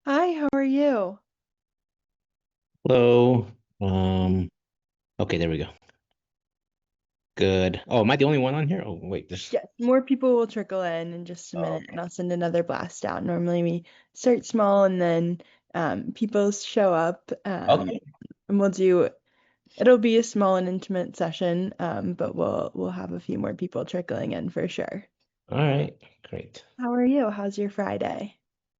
Hi, how are you? Hello. Um, okay, there we go. Good. Oh, am I the only one on here? Oh, wait, this. Yes, more people will trickle in just a Oh, minute, okay. and I'll send another blast out. Normally, we start small and then people show up, Okay. and it'll be a small and intimate session, but we'll have a few more people trickling in for sure. All right. Great. How are you? How's your Friday?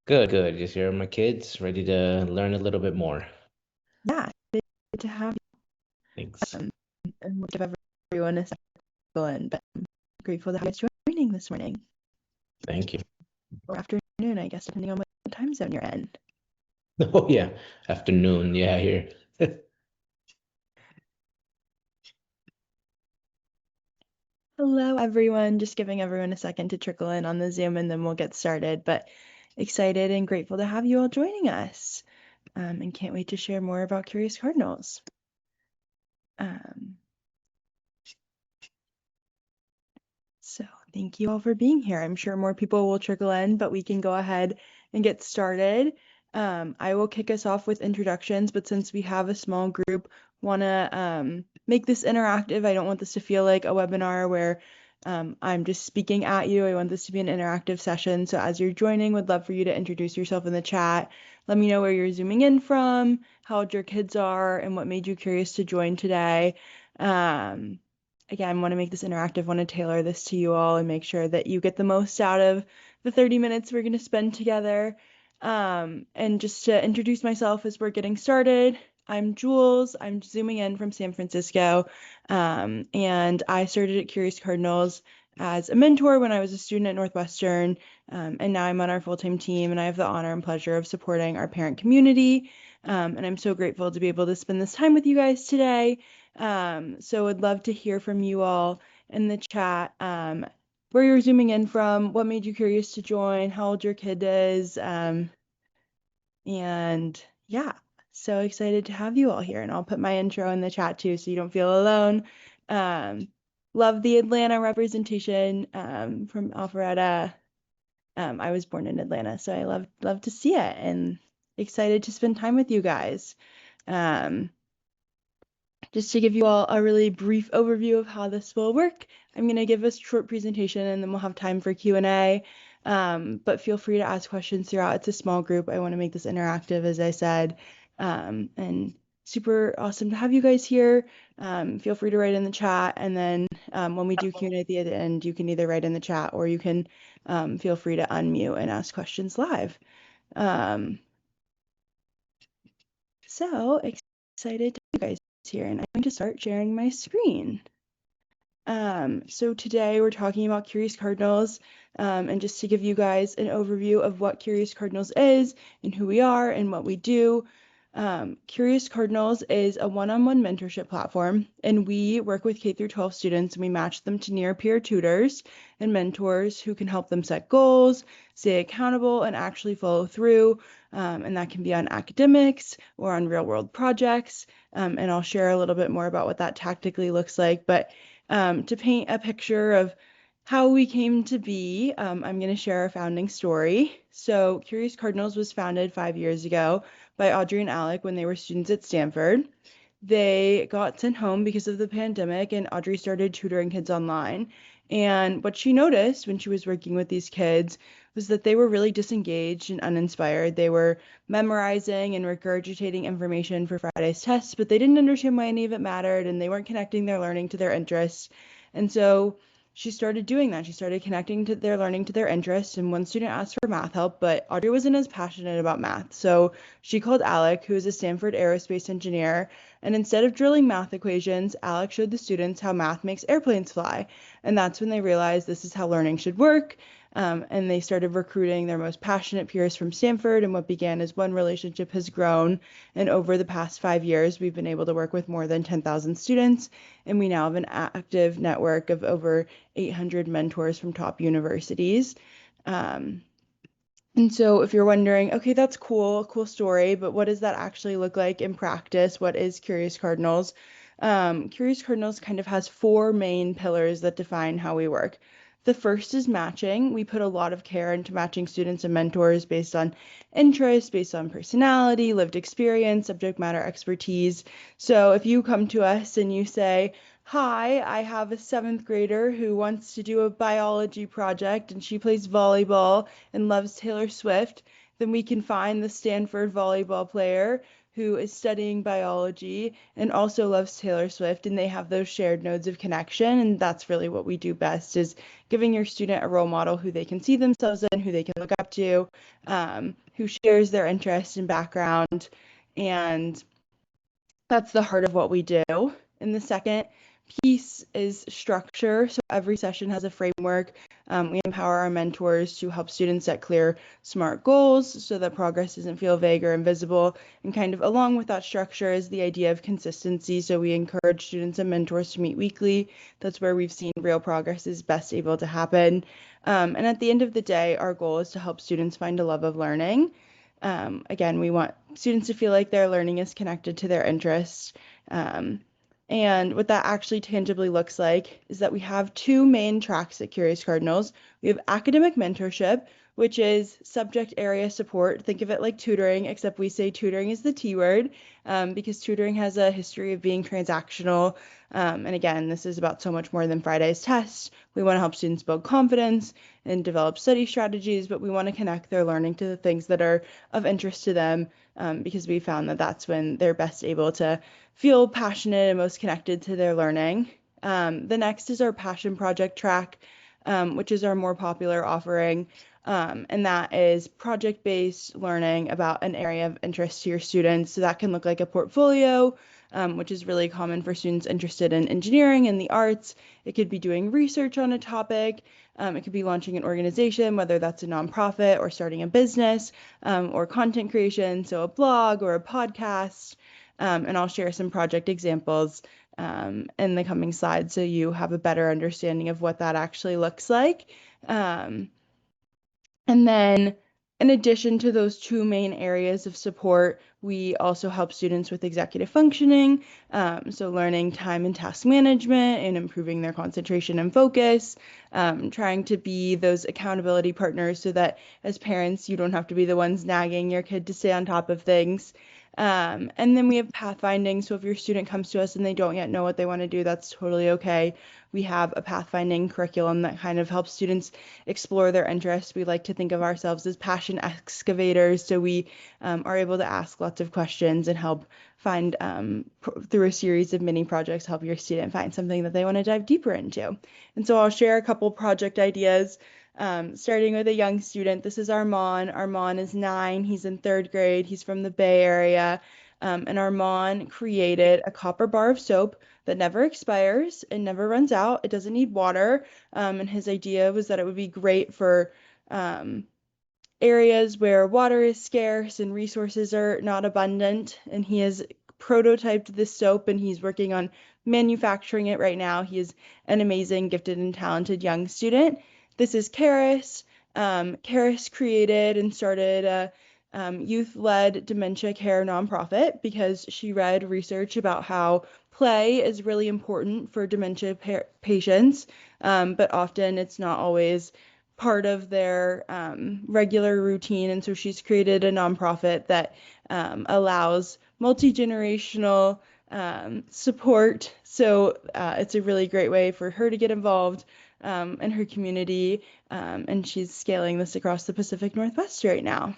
Good, good. Just here are my kids ready to learn a little bit more. Yeah, good to have Thanks. you, and we'll give everyone a second, but I'm grateful to have you guys joining this morning Thank you. or afternoon, I guess, depending on what time zone you're in. Oh, yeah. Afternoon. Yeah, here. Hello, everyone. Just giving everyone a second to trickle in on the Zoom and then we'll get started. But excited and grateful to have you all joining us, and can't wait to share more about Curious Cardinals. Um, so thank you all for being here. I'm sure more people will trickle in, but we can go ahead and get started. I will kick us off with introductions, but since we have a small group, want to make this interactive. I don't want this to feel like a webinar where I'm just speaking at you. I want this to be an interactive session. So as you're joining, would love for you to introduce yourself in the chat. Let me know where you're zooming in from, how old your kids are, and what made you curious to join today. Um, Again, want to make this interactive, want to tailor this to you all and make sure that you get the most out of the 30 minutes we're going to spend together. And just to introduce myself as we're getting started, I'm Jules. I'm zooming in from San Francisco. And I started at Curious Cardinals as a mentor when I was a student at Northwestern. And now I'm on our full-time team, and I have the honor and pleasure of supporting our parent community. And I'm so grateful to be able to spend this time with you guys today. So would love to hear from you all in the chat, where you're zooming in from, what made you curious to join, how old your kid is, and yeah, so excited to have you all here. And I'll put my intro in the chat too, so you don't feel alone. Um, Love the Atlanta representation from Alpharetta. I was born in Atlanta, so I love to see it and excited to spend time with you guys. Um, just to give you all a really brief overview of how this will work, I'm going to give a short presentation and then we'll have time for Q&A. But feel free to ask questions throughout. It's a small group. I want to make this interactive, as I said. And super awesome to have you guys here. Feel free to write in the chat. And then when we do Q&A at the end, you can either write in the chat or you can feel free to unmute and ask questions live. Um, so excited to have you guys here, and I'm going to start sharing my screen. So today we're talking about Curious Cardinals, and just to give you guys an overview of what Curious Cardinals is and who we are and what we do. Curious Cardinals is a one-on-one mentorship platform, and we work with K through 12 students and we match them to near peer tutors and mentors who can help them set goals, stay accountable, and actually follow through. And that can be on academics or on real-world projects. And I'll share a little bit more about what that tactically looks like. But to paint a picture of how we came to be, I'm going to share our founding story. So, Curious Cardinals was founded 5 years ago by Audrey and Alec when they were students at Stanford. They got sent home because of the pandemic, and Audrey started tutoring kids online. And what she noticed when she was working with these kids was that they were really disengaged and uninspired. They were memorizing and regurgitating information for Friday's tests, but they didn't understand why any of it mattered, and they weren't connecting their learning to their interests. And so she started doing that. She started connecting to their learning to their interests, and one student asked for math help, but Audrey wasn't as passionate about math. So she called Alec, who is a Stanford aerospace engineer, and instead of drilling math equations, Alec showed the students how math makes airplanes fly. And that's when they realized this is how learning should work. And they started recruiting their most passionate peers from Stanford, and what began as one relationship has grown. And over the past 5 years, we've been able to work with more than 10,000 students, and we now have an active network of over 800 mentors from top universities. Um, and so if you're wondering, okay, that's cool, cool story, but what does that actually look like in practice? What is Curious Cardinals? Curious Cardinals kind of has four main pillars that define how we work. The first is matching. We put a lot of care into matching students and mentors based on interest, based on personality, lived experience, subject matter expertise. So if you come to us and you say, "Hi, I have a seventh grader who wants to do a biology project and she plays volleyball and loves Taylor Swift," then we can find the Stanford volleyball player who is studying biology and also loves Taylor Swift, and they have those shared nodes of connection. And that's really what we do best, is giving your student a role model who they can see themselves in, who they can look up to, who shares their interest and background. And that's the heart of what we do. And the second piece is structure. So every session has a framework. We empower our mentors to help students set clear, smart goals so that progress doesn't feel vague or invisible. And kind of along with that structure is the idea of consistency. So we encourage students and mentors to meet weekly. That's where we've seen real progress is best able to happen. And at the end of the day, our goal is to help students find a love of learning. Again, we want students to feel like their learning is connected to their interests. Um, and what that actually tangibly looks like is that we have two main tracks at Curious Cardinals. We have academic mentorship, which is subject area support. Think of it like tutoring, except we say tutoring is the T word, because tutoring has a history of being transactional. And again, this is about so much more than Friday's test. We want to help students build confidence and develop study strategies, but we want to connect their learning to the things that are of interest to them, because we found that that's when they're best able to feel passionate and most connected to their learning. The next is our passion project track, which is our more popular offering. And that is project-based learning about an area of interest to your students. So that can look like a portfolio, which is really common for students interested in engineering and the arts. It could be doing research on a topic. It could be launching an organization, whether that's a nonprofit or starting a business, or content creation, so a blog or a podcast. And I'll share some project examples in the coming slides so you have a better understanding of what that actually looks like. And then in addition to those two main areas of support, we also help students with executive functioning, so learning time and task management and improving their concentration and focus, trying to be those accountability partners so that as parents, you don't have to be the ones nagging your kid to stay on top of things. And then we have pathfinding. So if your student comes to us and they don't yet know what they want to do, that's totally okay. We have a pathfinding curriculum that kind of helps students explore their interests. We like to think of ourselves as passion excavators. So we are able to ask lots of questions and help find, through a series of mini projects, help your student find something that they want to dive deeper into. And so I'll share a couple project ideas. Starting with a young student. This is Armand. Armand is 9. He's in 3rd grade. He's from the Bay Area. And Armand created a copper bar of soap that never expires and never runs out. It doesn't need water. And his idea was that it would be great for areas where water is scarce and resources are not abundant. And he has prototyped this soap and he's working on manufacturing it right now. He is an amazing, gifted, and talented young student. This is Karis. Karis created and started a youth-led dementia care nonprofit because she read research about how play is really important for dementia patients, but often it's not always part of their regular routine. And so she's created a nonprofit that allows multi-generational support. So it's a really great way for her to get involved in her community. And she's scaling this across the Pacific Northwest right now.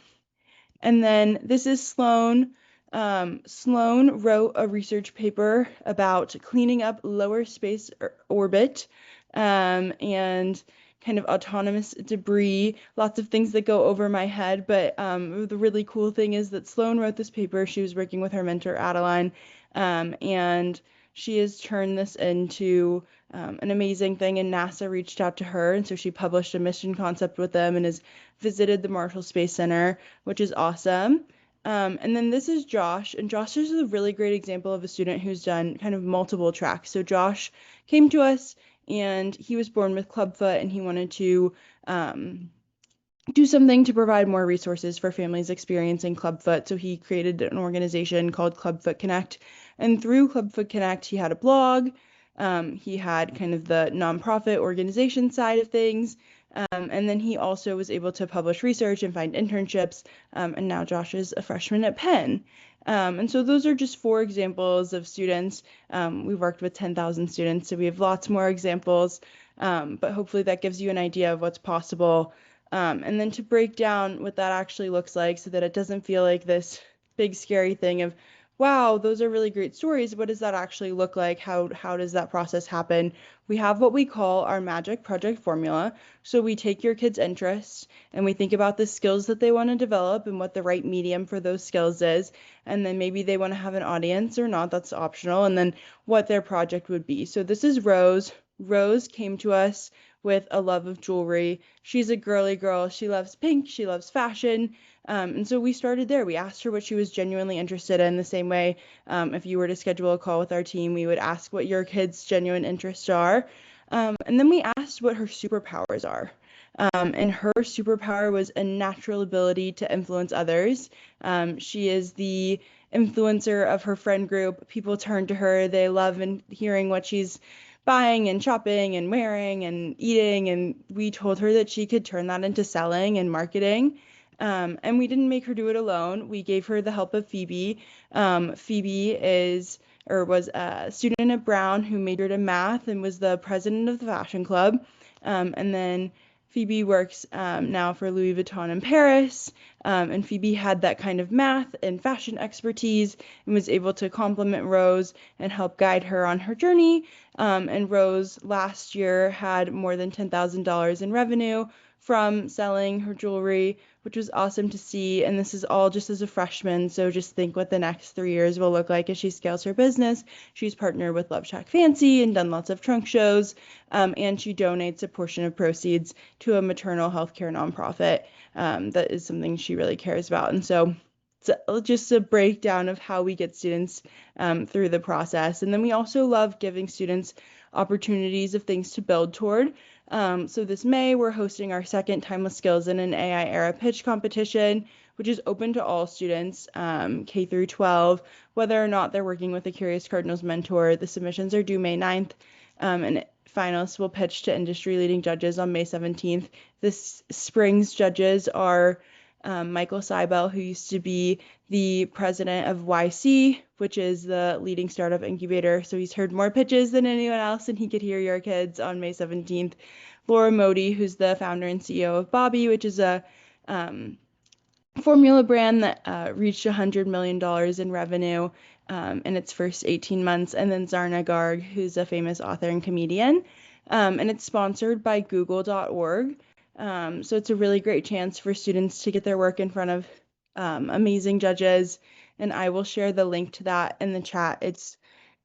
And then this is Sloan. Sloan wrote a research paper about cleaning up lower space orbit and kind of autonomous debris, lots of things that go over my head. But the really cool thing is that Sloan wrote this paper. She was working with her mentor, Adeline, and she has turned this into an amazing thing. And NASA reached out to her, and so she published a mission concept with them and has visited the Marshall Space Center, which is awesome. And then this is Josh, and Josh is a really great example of a student who's done kind of multiple tracks. So Josh came to us and he was born with clubfoot and he wanted to do something to provide more resources for families experiencing clubfoot. So he created an organization called Clubfoot Connect. And through Clubfoot Connect, he had a blog, He had kind of the nonprofit organization side of things. And then he also was able to publish research and find internships. And now Josh is a freshman at Penn. And so those are just 4 examples of students. We've worked with 10,000 students, so we have lots more examples. But hopefully that gives you an idea of what's possible. And then to break down what that actually looks like so that it doesn't feel like this big scary thing of, wow, those are really great stories. What does that actually look like? How does that process happen? We have what we call our magic project formula. So we take your kids' interests and we think about the skills that they want to develop and what the right medium for those skills is. And then maybe they want to have an audience or not, that's optional. And then what their project would be. So this is Rose. Rose came to us with a love of jewelry. She's a girly girl. She loves pink. She loves fashion. And so we started there. We asked her what she was genuinely interested in, the same way if you were to schedule a call with our team, we would ask what your kids' genuine interests are. And then we asked what her superpowers are. And her superpower was a natural ability to influence others. She is the influencer of her friend group. People turn to her. They love hearing what she's buying and shopping and wearing and eating. And we told her that she could turn that into selling and marketing. And we didn't make her do it alone. We gave her the help of Phoebe. Phoebe was a student at Brown who majored in math and was the president of the fashion club. And then Phoebe works now for Louis Vuitton in Paris. And Phoebe had that kind of math and fashion expertise and was able to complement Rose and help guide her on her journey. And Rose last year had more than $10,000 in revenue from selling her jewelry, which was awesome to see. And this is all just as a freshman. So just think what the next 3 years will look like as she scales her business. She's partnered with Love Shack Fancy and done lots of trunk shows. And she donates a portion of proceeds to a maternal healthcare nonprofit. That is something she really cares about. And so just a breakdown of how we get students through the process. And then we also love giving students opportunities of things to build toward. So this May, we're hosting our second Timeless Skills in an AI Era pitch competition, which is open to all students, K through 12, whether or not they're working with a Curious Cardinals mentor. The submissions are due May 9th, and finalists will pitch to industry-leading judges on May 17th. This spring's judges are Michael Seibel, who used to be the president of YC, which is the leading startup incubator. So he's heard more pitches than anyone else, and he could hear your kids on May 17th. Laura Modi, who's the founder and CEO of Bobby, which is a formula brand that reached $100 million in revenue in its first 18 months. And then Zarna Garg, who's a famous author and comedian. And it's sponsored by google.org. So it's a really great chance for students to get their work in front of amazing judges. And I will share the link to that in the chat.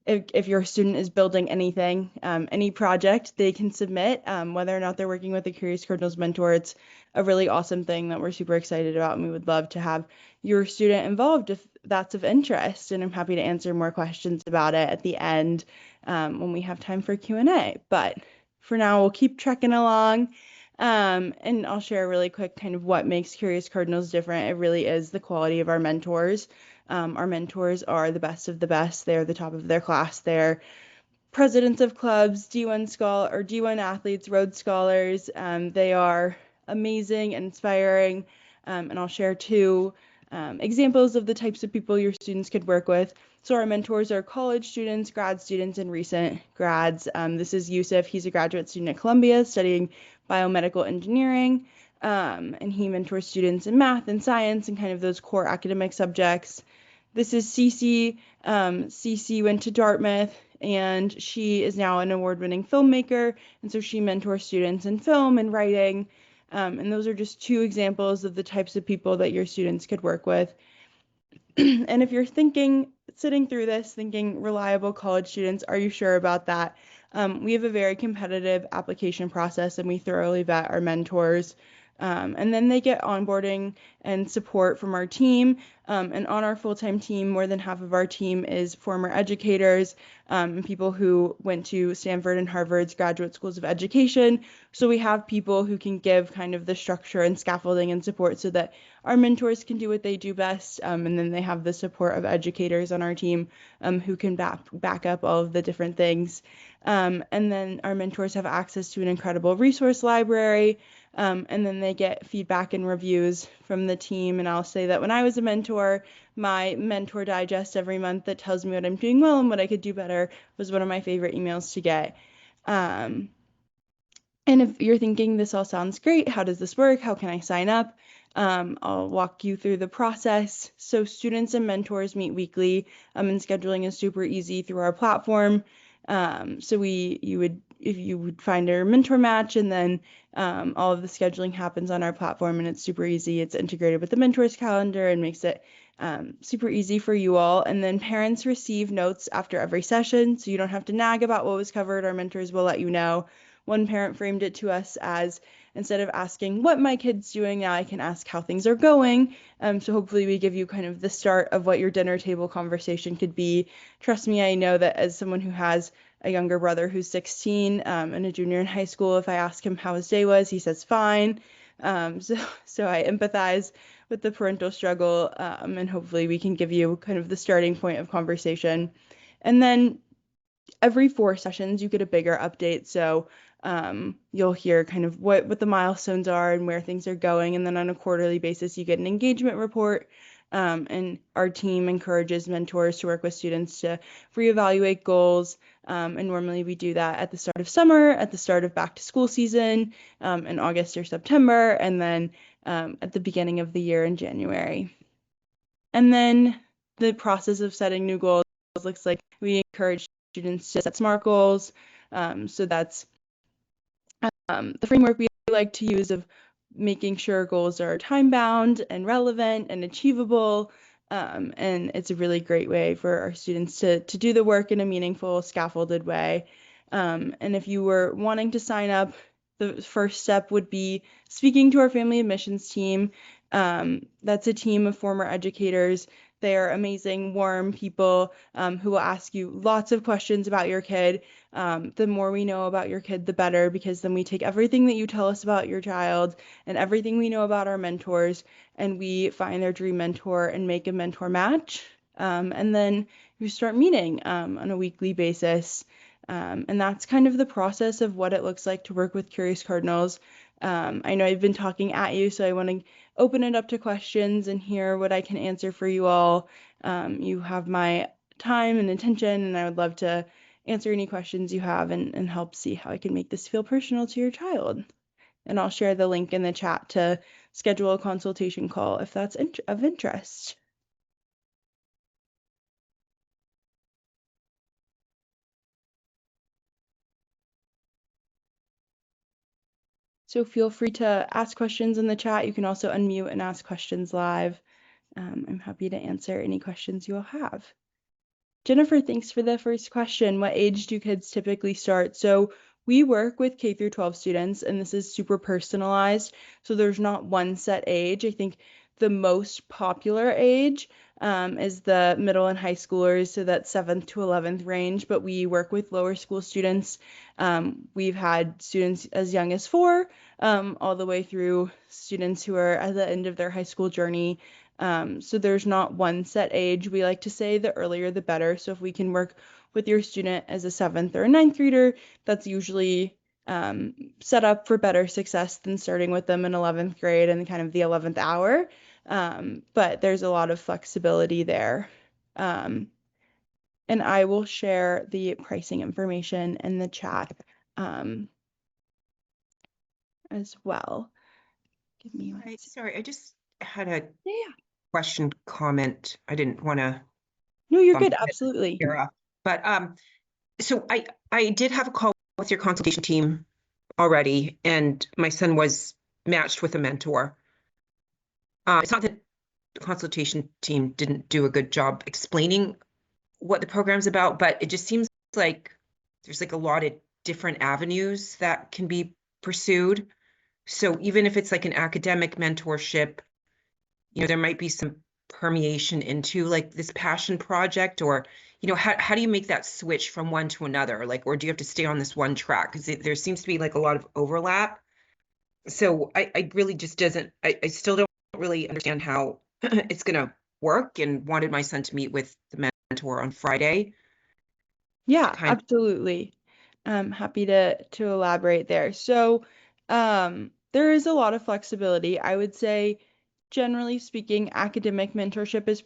If your student is building anything, any project they can submit, whether or not they're working with the Curious Cardinals mentor. It's a really awesome thing that we're super excited about, and we would love to have your student involved if that's of interest. And I'm happy to answer more questions about it at the end when we have time for Q&A. But for now, we'll keep trekking along. And I'll share really quick kind of what makes Curious Cardinals different. It really is the quality of our mentors. Our mentors are the best of the best. They're the top of their class. They're presidents of clubs, D1 athletes, Rhodes Scholars. They are amazing and inspiring. And I'll share 2 examples of the types of people your students could work with. So our mentors are college students, grad students, and recent grads. This is Yusuf. He's a graduate student at Columbia studying biomedical engineering. And he mentors students in math and science and kind of those core academic subjects. This is Cece. Cece went to Dartmouth and she is now an award-winning filmmaker. And so she mentors students in film and writing. And those are just 2 examples of the types of people that your students could work with. And if you're sitting through this, thinking reliable college students, are you sure about that? We have a very competitive application process and we thoroughly vet our mentors. And then they get onboarding and support from our team. And on our full-time team, more than half of our team is former educators and people who went to Stanford and Harvard's graduate schools of education. So we have people who can give kind of the structure and scaffolding and support so that our mentors can do what they do best. And then they have the support of educators on our team who can back up all of the different things. And then our mentors have access to an incredible resource library. And then they get feedback and reviews from the team. And I'll say that when I was a mentor, my mentor digest every month that tells me what I'm doing well and what I could do better was one of my favorite emails to get. And if you're thinking this all sounds great, how does this work? How can I sign up? I'll walk you through the process. So students and mentors meet weekly, and scheduling is super easy through our platform. If you would find a mentor match, and then all of the scheduling happens on our platform, and it's super easy. It's integrated with the mentor's calendar and makes it super easy for you all. And then parents receive notes after every session, so you don't have to nag about what was covered. Our mentors will let you know. One parent framed it to us as, instead of asking what my kid's doing, now I can ask how things are going. So hopefully we give you kind of the start of what your dinner table conversation could be. Trust me, I know that as someone who has a younger brother who's 16 and a junior in high school, if I ask him how his day was, he says fine. So I empathize with the parental struggle, and hopefully we can give you kind of the starting point of conversation. And then every 4 sessions you get a bigger update. So you'll hear kind of what the milestones are and where things are going. And then on a quarterly basis, you get an engagement report. And our team encourages mentors to work with students to reevaluate goals. And normally we do that at the start of summer, at the start of back to school season, in August or September, and then at the beginning of the year in January. And then the process of setting new goals looks like we encourage students to set SMART goals. So that's the framework we like to use of making sure goals are time-bound and relevant and achievable. And it's a really great way for our students to do the work in a meaningful, scaffolded way. And if you were wanting to sign up, the first step would be speaking to our family admissions team. That's a team of former educators. They are amazing, warm people who will ask you lots of questions about your kid. The more we know about your kid, the better, because then we take everything that you tell us about your child and everything we know about our mentors, and we find their dream mentor and make a mentor match. And then you start meeting on a weekly basis. And that's kind of the process of what it looks like to work with Curious Cardinals. I know I've been talking at you, so I want to open it up to questions and hear what I can answer for you all. You have my time and attention, and I would love to answer any questions you have and help see how I can make this feel personal to your child. And I'll share the link in the chat to schedule a consultation call if that's of interest. So feel free to ask questions in the chat. You can also unmute and ask questions live. I'm happy to answer any questions you'll have. Jennifer, thanks for the first question. What age do kids typically start? So we work with K through 12 students, and this is super personalized. So there's not one set age. I think the most popular age is the middle and high schoolers, so that 7th to 11th range, but we work with lower school students. We've had students as young as 4, all the way through students who are at the end of their high school journey. So there's not one set age. We like to say the earlier the better. So if we can work with your student as a 7th or a 9th grader, that's usually set up for better success than starting with them in 11th grade and kind of the 11th hour. But there's a lot of flexibility there. And I will share the pricing information in the chat as well. Give me one second. Sorry, I just had a Yeah. question, comment. I didn't want to. No, you're good. Absolutely. But so I did have a call with your consultation team already, and my son was matched with a mentor. It's not that the consultation team didn't do a good job explaining what the program's about, but it just seems like there's like a lot of different avenues that can be pursued. So even if it's like an academic mentorship, there might be some permeation into like this passion project, or how do you make that switch from one to another, like, or do you have to stay on this one track? Because there seems to be like a lot of overlap. So I really just doesn't I still don't really understand how it's gonna work, and wanted my son to meet with the mentor on Friday to Yeah, kind absolutely. I'm happy to elaborate there. So, there is a lot of flexibility. I would say, generally speaking, academic mentorship is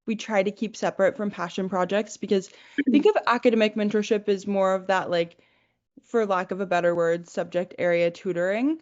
we try to keep separate from passion projects because think of. of academic mentorship as more of that like for lack of a better word, subject area tutoring.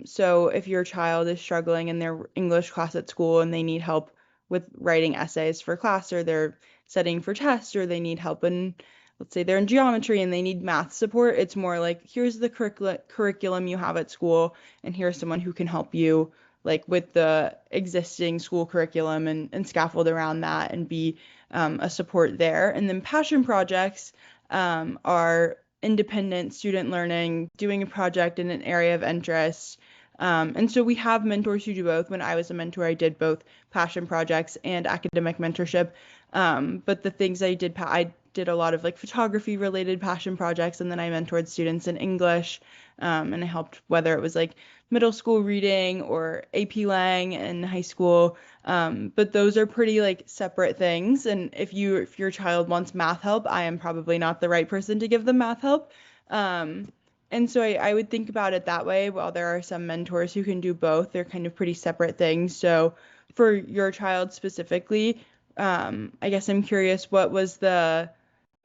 So if your child is struggling in their English class at school and they need help with writing essays for class, or they're studying for tests, or they need help in, let's say they're in geometry and they need math support, it's more like, here's the curriculum you have at school, and here's someone who can help you like with the existing school curriculum and scaffold around that and be a support there. And then passion projects are independent student learning, doing a project in an area of interest. And so we have mentors who do both. When I was a mentor, I did both passion projects and academic mentorship. But the things I did a lot of like photography related passion projects, and then I mentored students in English. And I helped whether it was like middle school reading or AP Lang in high school. But those are pretty like separate things. And if your child wants math help, I am probably not the right person to give them math help. Um, and so I would think about it that way. While there are some mentors who can do both, they're kind of pretty separate things. So for your child specifically, I guess I'm curious, what was the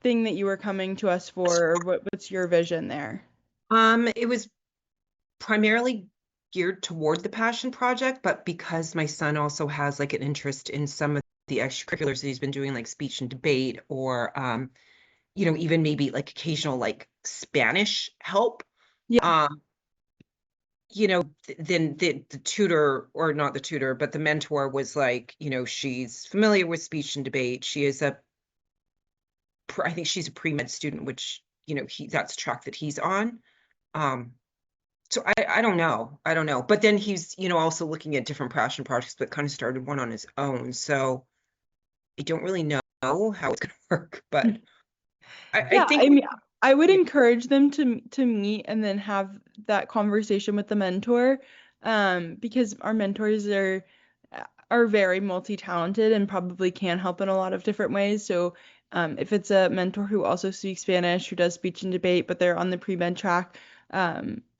thing that you were coming to us for, or what's your vision there? It was primarily geared toward the passion project, but because my son also has like an interest in some of the extracurriculars that he's been doing, like speech and debate, or even maybe like occasional like Spanish help. Yeah. Um, then the tutor, or not the tutor, but the mentor was like, she's familiar with speech and debate. She is I think she's a pre-med student, which, that's a track that he's on. Um, so I don't know. I don't know. But then he's, also looking at different passion projects, but kind of started one on his own. So I don't really know how it's going to work, but I Yeah, think, I mean, I would yeah, encourage them to meet and then have that conversation with the mentor, because our mentors are very multi-talented and probably can help in a lot of different ways. So, if it's a mentor who also speaks Spanish, who does speech and debate, but they're on the pre-med track,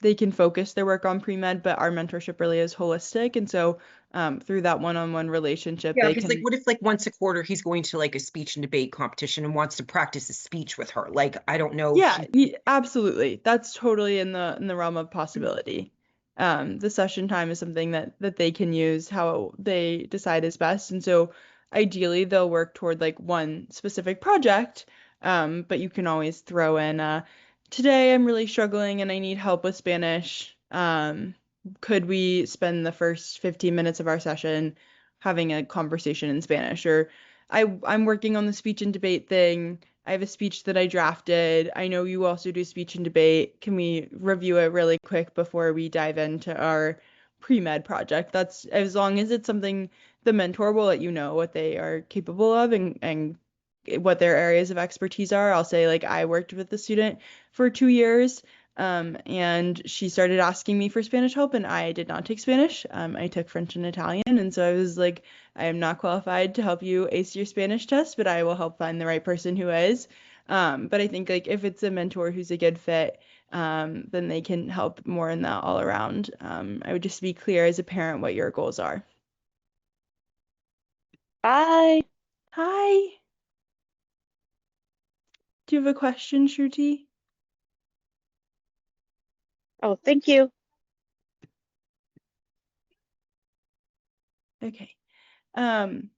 they can focus their work on pre-med, but our mentorship really is holistic, and so through that one-on-one relationship, yeah, they because like, can. what if like once a quarter he's going to like a speech and debate competition and wants to practice his speech with her? Like, I don't know if Yeah, she. absolutely. That's totally in the realm of possibility. The session time is something that they can use how they decide is best, and so ideally they'll work toward like one specific project. But you can always throw in, today I'm really struggling and I need help with Spanish. Could we spend the first 15 minutes of our session having a conversation in Spanish? Or I'm working on the speech and debate thing. I have a speech that I drafted. I know you also do speech and debate. Can we review it really quick before we dive into our pre-med project? That's as long as it's something the mentor will let you know what they are capable of and what their areas of expertise are. I'll say like I worked with the student for 2 years. And she started asking me for Spanish help, and I did not take Spanish. I took French and Italian, and so I was like, I am not qualified to help you ace your Spanish test, but I will help find the right person who is. But I think like if it's a mentor who's a good fit, then they can help more in that all around. I would just be clear as a parent what your goals are. Bye. Hi, do you have a question, Shruti? Oh, thank you. Okay. Um,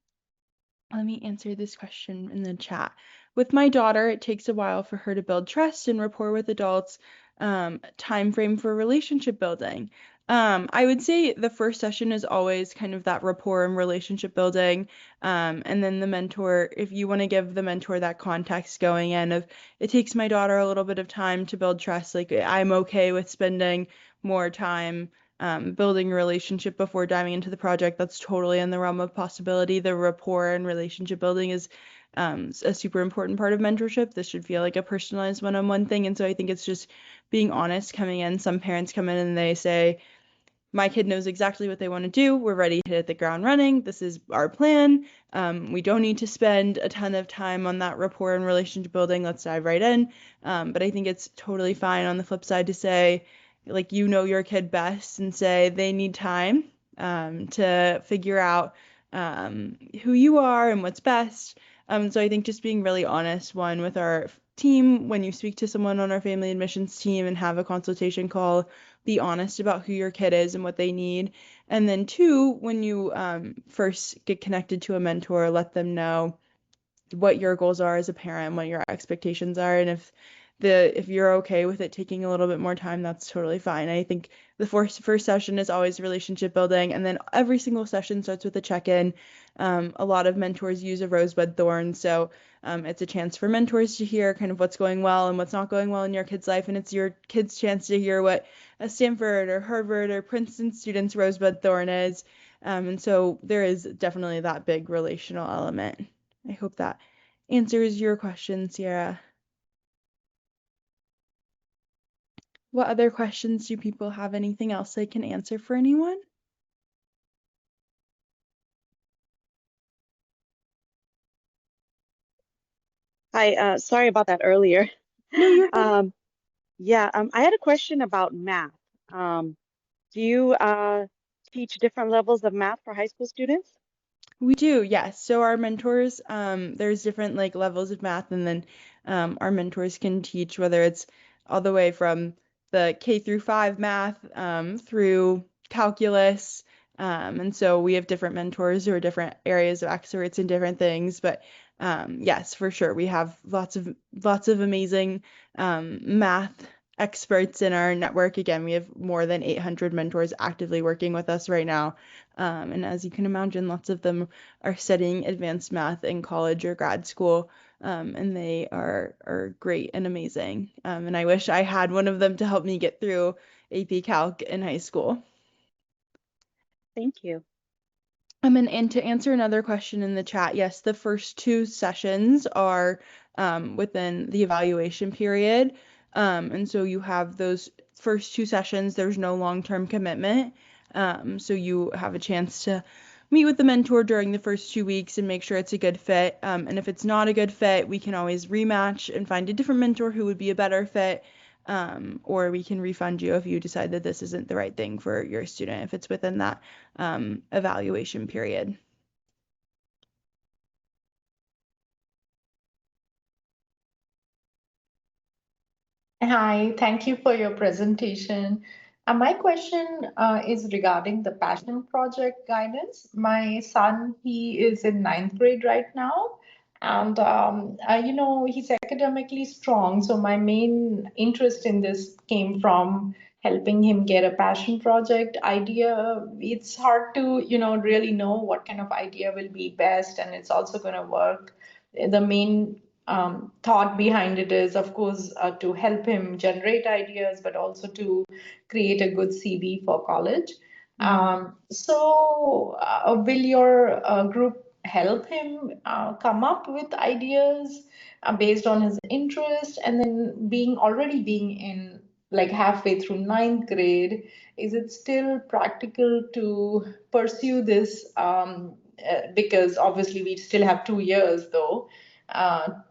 Let me answer this question in the chat. With my daughter, it takes a while for her to build trust and rapport with adults. Time frame for relationship building. I would say the first session is always kind of that rapport and relationship building. And then the mentor, if you want to give the mentor that context going in of it takes my daughter a little bit of time to build trust, like I'm okay with spending more time building a relationship before diving into the project, that's totally in the realm of possibility. The rapport and relationship building is a super important part of mentorship. This should feel like a personalized one-on-one thing. And so I think it's just being honest coming in. Some parents come in and they say, my kid knows exactly what they want to do. We're ready to hit the ground running. This is our plan. We don't need to spend a ton of time on that rapport and relationship building. Let's dive right in. But I think it's totally fine on the flip side to say, like, you know your kid best and say they need time to figure out who you are and what's best. So I think just being really honest, one, with our team, when you speak to someone on our family admissions team and have a consultation call, be honest about who your kid is and what they need. And then two, when you first get connected to a mentor, let them know what your goals are as a parent, what your expectations are, and if you're okay with it taking a little bit more time, that's totally fine. I think the first session is always relationship building, and then every single session starts with a check-in. A lot of mentors use a rosebud thorn, so it's a chance for mentors to hear kind of what's going well and what's not going well in your kid's life, and it's your kid's chance to hear what a Stanford or Harvard or Princeton student's rosebud thorn is. And so there is definitely that big relational element. I hope that answers your question, Sierra. What other questions do people have? Anything else I can answer for anyone? Hi, sorry about that earlier. No, you're good. I had a question about math. Do you teach different levels of math for high school students? We do, yes. So our mentors, there's different like levels of math, and then our mentors can teach whether it's all the way from the K through 5 math through calculus. And so we have different mentors who are different areas of experts in different things. But yes, for sure, we have lots of amazing math experts in our network. Again, we have more than 800 mentors actively working with us right now. And as you can imagine, lots of them are studying advanced math in college or grad school, and they are great and amazing. And I wish I had one of them to help me get through AP Calc in high school. Thank you. And to answer another question in the chat, yes, the first two sessions are within the evaluation period. And so you have those first two sessions, there's no long-term commitment. So you have a chance to meet with the mentor during the first 2 weeks and make sure it's a good fit. And if it's not a good fit, we can always rematch and find a different mentor who would be a better fit. Or we can refund you if you decide that this isn't the right thing for your student, if it's within that evaluation period. Hi, thank you for your presentation. My question is regarding the passion project guidance. My son, he is in ninth grade right now, and he's academically strong. So my main interest in this came from helping him get a passion project idea. It's hard to, really know what kind of idea will be best, and it's also going to work. The main thought behind it is, of course, to help him generate ideas, but also to create a good CV for college. Will your group help him come up with ideas based on his interest? And then already being in like halfway through ninth grade, is it still practical to pursue this? Because obviously we still have 2 years though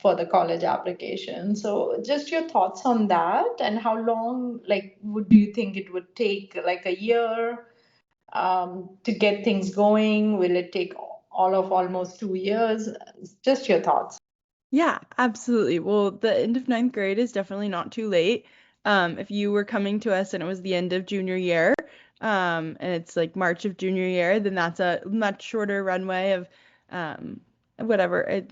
for the college application. So just your thoughts on that, and how long, like, do you think it would take, like a year to get things going? Will it take all of almost 2 years? Just your thoughts. Yeah, absolutely. Well, the end of ninth grade is definitely not too late. If you were coming to us and it was the end of junior year, and it's like March of junior year, then that's a much shorter runway of whatever.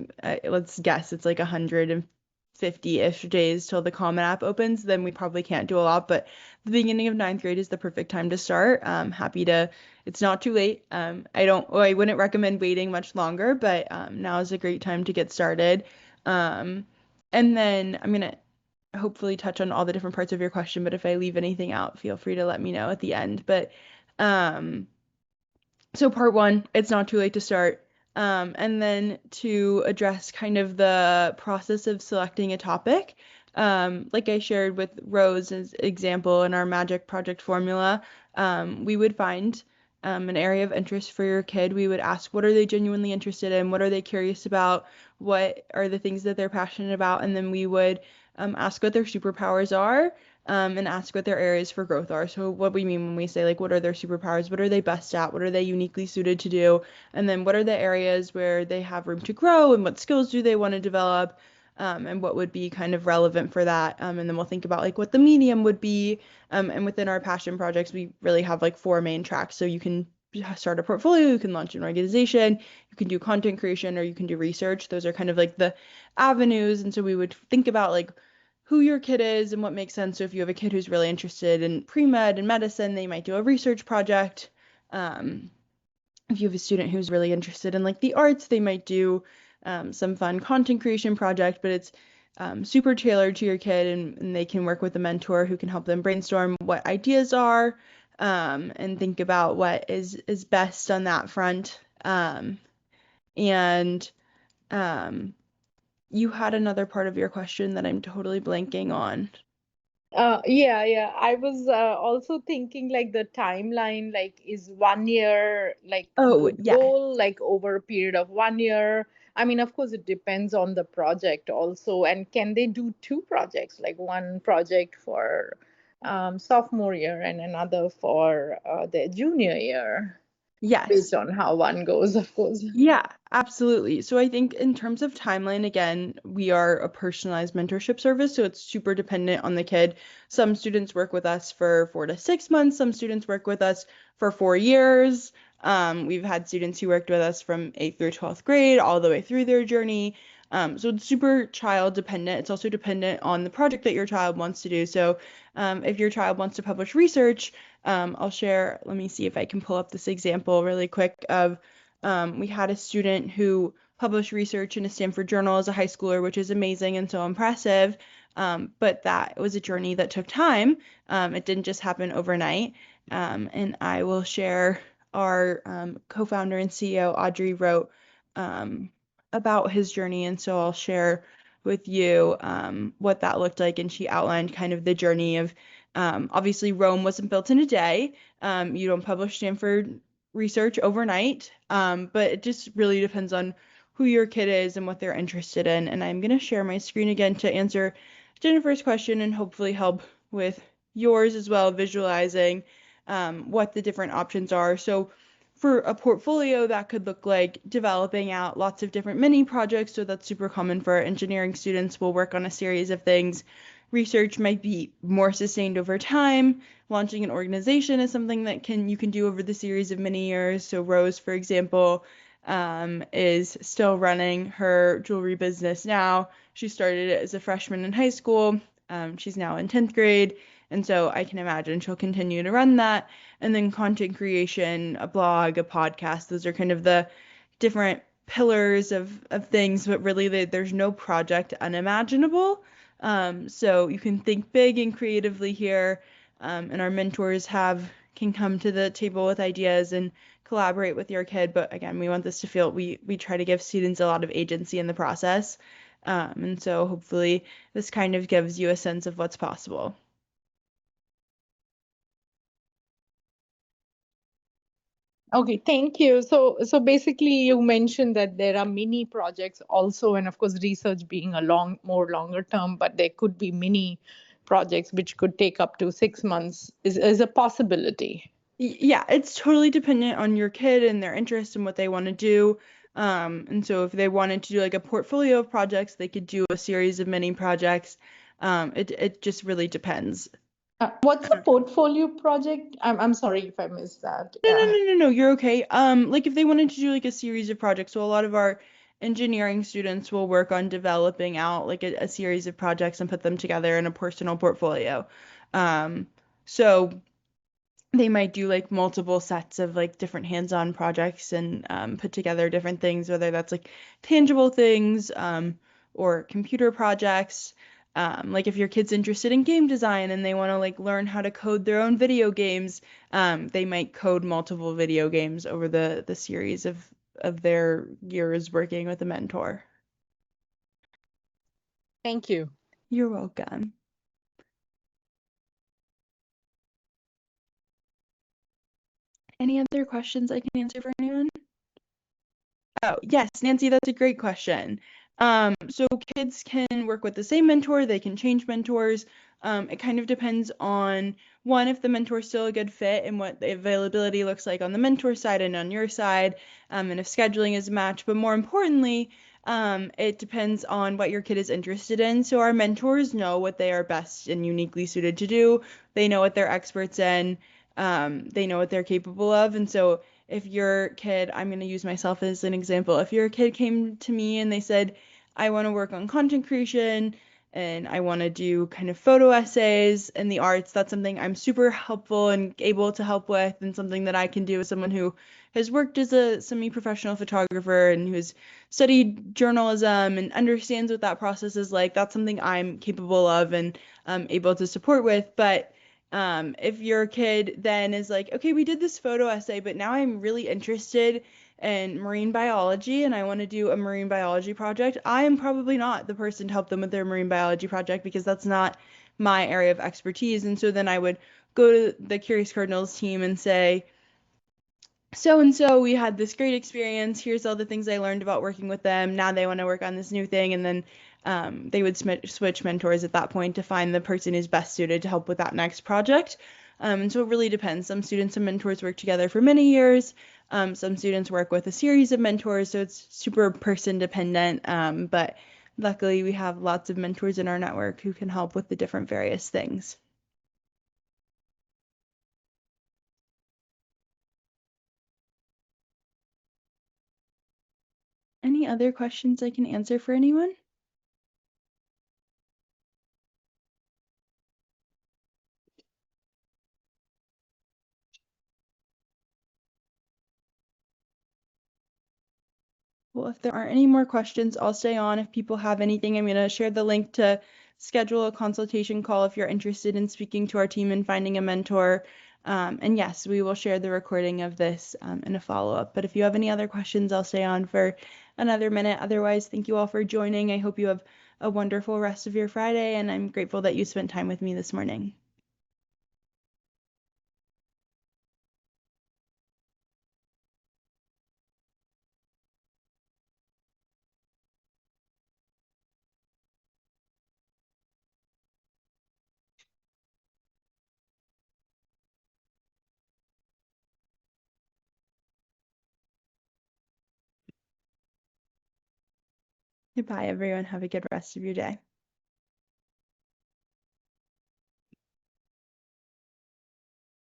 Let's guess it's like 150-ish days till the Common App opens. Then we probably can't do a lot, but the beginning of ninth grade is the perfect time to start. Happy to. It's not too late. I wouldn't recommend waiting much longer, but now is a great time to get started. And then I'm gonna hopefully touch on all the different parts of your question, but if I leave anything out, feel free to let me know at the end. But so part one, it's not too late to start. And then to address kind of the process of selecting a topic, like I shared with Rose's example in our magic project formula, we would find an area of interest for your kid. We would ask, what are they genuinely interested in? What are they curious about? What are the things that they're passionate about? And then we would ask what their superpowers are, and ask what their areas for growth are. So what we mean when we say like, what are their superpowers? What are they best at? What are they uniquely suited to do? And then what are the areas where they have room to grow, and what skills do they want to develop? And what would be kind of relevant for that. And then we'll think about like what the medium would be. And within our passion projects, we really have like 4 main tracks. So you can start a portfolio, you can launch an organization, you can do content creation, or you can do research. Those are kind of like the avenues. And so we would think about like who your kid is and what makes sense. So if you have a kid who's really interested in pre-med and medicine, they might do a research project. If you have a student who's really interested in like the arts, they might do some fun content creation project, but it's super tailored to your kid, and they can work with a mentor who can help them brainstorm what ideas are, and think about what is best on that front. And you had another part of your question that I'm totally blanking on. Yeah. I was also thinking like the timeline, like is 1 year like Oh, good yeah. goal, like over a period of 1 year? I mean, of course, it depends on the project also. And can they do 2 projects, like one project for sophomore year and another for their junior year, Yes. based on how one goes, of course. Yeah, absolutely. So I think in terms of timeline, again, we are a personalized mentorship service, so it's super dependent on the kid. Some students work with us for 4 to 6 months. Some students work with us for 4 years. We've had students who worked with us from 8th through 12th grade all the way through their journey. So it's super child dependent. It's also dependent on the project that your child wants to do. So if your child wants to publish research, I'll share, let me see if I can pull up this example really quick of we had a student who published research in a Stanford journal as a high schooler, which is amazing and so impressive. But that was a journey that took time. It didn't just happen overnight. And I will share our co-founder and CEO, Audrey, wrote about his journey. And so I'll share with you what that looked like. And she outlined kind of the journey of obviously Rome wasn't built in a day. You don't publish Stanford research overnight, but it just really depends on who your kid is and what they're interested in. And I'm going to share my screen again to answer Jennifer's question and hopefully help with yours as well, visualizing what the different options are. So for a portfolio, that could look like developing out lots of different mini projects. So that's super common for engineering students. We'll work on a series of things. Research might be more sustained over time. Launching an organization is something that you can do over the series of many years. So Rose, for example, is still running her jewelry business now. She started it as a freshman in high school. She's now in 10th grade. And so I can imagine she'll continue to run that. And then content creation, a blog, a podcast, those are kind of the different pillars of things, but really there's no project unimaginable. So you can think big and creatively here, and our mentors can come to the table with ideas and collaborate with your kid. But again, we want this to feel we try to give students a lot of agency in the process. And so hopefully this kind of gives you a sense of what's possible. Okay, thank you. So basically, you mentioned that there are mini projects also, and of course, research being a more longer term, but there could be mini projects which could take up to 6 months is a possibility. Yeah, it's totally dependent on your kid and their interest and what they want to do. And so if they wanted to do like a portfolio of projects, they could do a series of mini projects. It just really depends. What's a portfolio project? I'm sorry if I missed that. No, you're okay. Like if they wanted to do like a series of projects, so a lot of our engineering students will work on developing out like a series of projects and put them together in a personal portfolio. So they might do like multiple sets of like different hands-on projects and put together different things, whether that's like tangible things or computer projects. Like if your kid's interested in game design and they want to like learn how to code their own video games, they might code multiple video games over the series of their years working with a mentor. Thank you. You're welcome. Any other questions I can answer for anyone? Oh, yes, Nancy, that's a great question. So kids can work with the same mentor, they can change mentors. It kind of depends on one, if the mentor is still a good fit and what the availability looks like on the mentor side and on your side, and if scheduling is a match. But more importantly, it depends on what your kid is interested in. So our mentors know what they are best and uniquely suited to do. They know what they're experts in. They know what they're capable of. And so if your kid, I'm going to use myself as an example, if your kid came to me and they said, I want to work on content creation and I want to do kind of photo essays in the arts, that's something I'm super helpful and able to help with, and something that I can do as someone who has worked as a semi-professional photographer and who's studied journalism and understands what that process is like. That's something I'm capable of and able to support with. But if your kid then is like, okay, we did this photo essay, but now I'm really interested in marine biology and I want to do a marine biology project, I am probably not the person to help them with their marine biology project because that's not my area of expertise. And so then I would go to the Curious Cardinals team and say, so and so, we had this great experience. Here's all the things I learned about working with them. Now they want to work on this new thing. And then they would switch mentors at that point to find the person who's best suited to help with that next project. And so it really depends. Some students and mentors work together for many years. Some students work with a series of mentors, so it's super person dependent. But luckily, we have lots of mentors in our network who can help with the different various things. Any other questions I can answer for anyone? Well, if there aren't any more questions, I'll stay on. If people have anything, I'm going to share the link to schedule a consultation call if you're interested in speaking to our team and finding a mentor. And yes, we will share the recording of this in a follow-up. But if you have any other questions, I'll stay on for another minute. Otherwise, thank you all for joining. I hope you have a wonderful rest of your Friday, and I'm grateful that you spent time with me this morning. Goodbye, everyone. Have a good rest of your day.